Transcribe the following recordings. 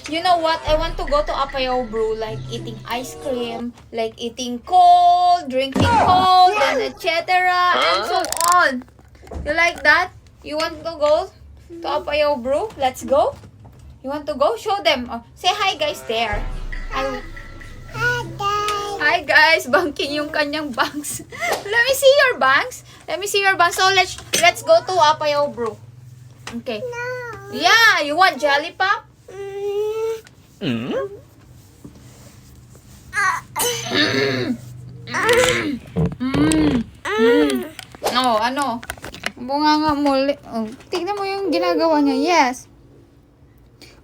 You know what? I want to go to Apayao Brew, like eating ice cream, like eating cold, drinking cold, and etc. and so on. You like that? You want to go to Apayao Brew? Let's go. You want to go? Show them. Oh, say hi guys there. Hi. Hi guys. Banking yung kanyang bangs. Let me see your bangs. Let me see your bangs. So let's go to Apayao Brew. Okay. No. Yeah, you want jelly pop? Oh, ano? Bunganga muli. Oh, tignan mo yung ginagawa niya. Yes.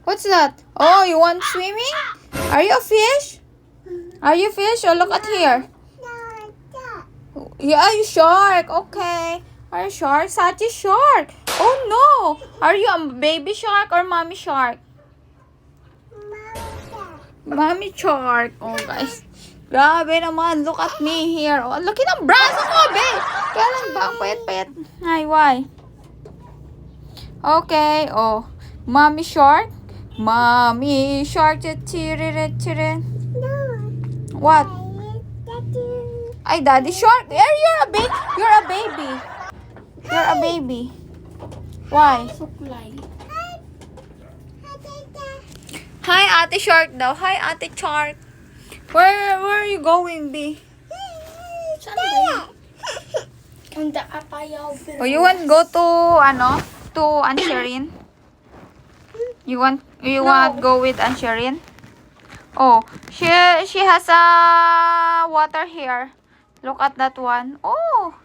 What's that? Oh, you want swimming? Are you a fish? Are you fish? Oh, look at here. Yeah, you shark. Okay. Are you shark? Sachi shark. Oh no. Are you a baby shark or mommy shark? Mommy shark. Oh guys. Grabe naman. Look at me here. Oh, laki ng braso ko, babe. Kailan ba? Ang payat-payat. Ay, why? Okay. Oh. Mommy shark. Mommy shark. What? Ay, daddy shark. There, you're a baby. You're a baby. You're a baby. Why? Hi, Ate Shark daw. Hi, Ate Shark. Where are you going, B? On the Apayao Brew. Oh, you want go to Ansherin? You want go with Ansherin? Oh, she has a water here. Look at that one. Oh,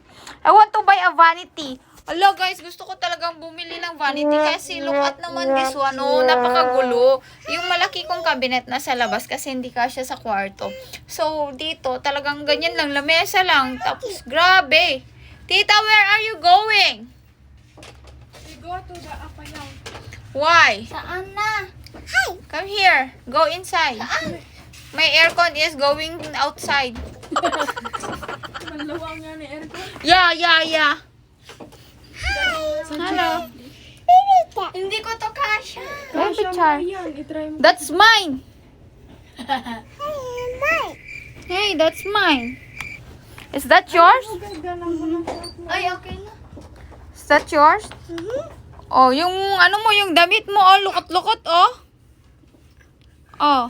I want to buy a vanity. Hello guys, gusto ko talagang bumili ng vanity kasi look at naman this one. Oh, napakagulo. Yung malaki kong cabinet na sa labas kasi hindi kasya sa kwarto. So, dito talagang ganyan lang, lamesa lang. Tapos, grabe. Tita, where are you going? We go to the Apayao. Why? Saan na? Hi. Come here. Go inside. My aircon is going outside. Malawang nga ni aircon. Yeah. Hello. Hindi ko to kasha. Baby Char. I-try mo. That's mine. Hey, that's mine. Is that yours? Ay, okay na. Is that yours? Oh, yung ano mo, yung damit mo, oh, lukot-lukot, oh. Oh.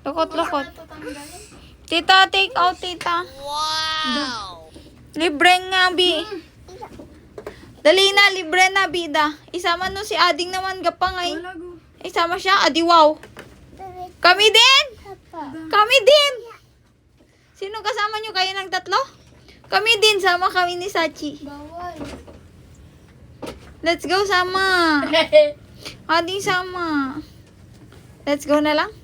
Lukot-lukot. Tita, take out, tita. Wow. Libre nga, Bi. Dali na, libre na, bida. Isama no si Ading naman gapangay. Isama siya, adi wow. Kami din! Kami din! Sino kasama nyo kayo ng tatlo? Kami din, sama kami ni Sachi. Bawal. Let's go, sama. Ading sama. Let's go na lang.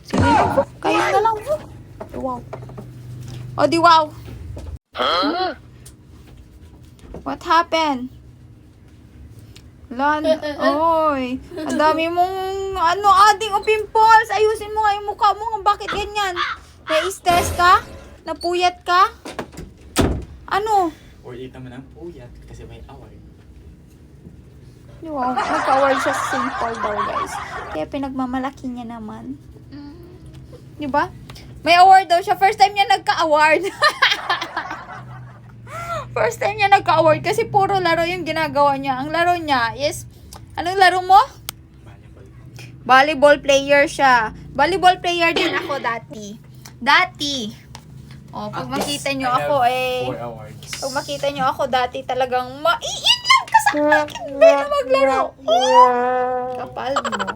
Sige na po. Kayo na lang po. Wow. O di wow. What happened? Lan, oy. Ang dami mong, ading o pimples. Ayusin mo nga yung mukha mo. Bakit ganyan? Na-stress ka? Napuyat ka? Ano? Or ita man ang puyat kasi may away. Wow, nagka-award siya sa St. Paul daw, guys. Kaya pinagmamalaki niya naman. Di ba? May award daw siya. First time niya nagka-award. First time niya nagka-award kasi puro laro yung ginagawa niya. Ang laro niya is, anong laro mo? Volleyball player siya. Volleyball player din ako dati. Oh, pag makita nyo ako pag makita nyo ako dati talagang maiinlove ka sa akin. Pero maglaro. Oh, kapal mo.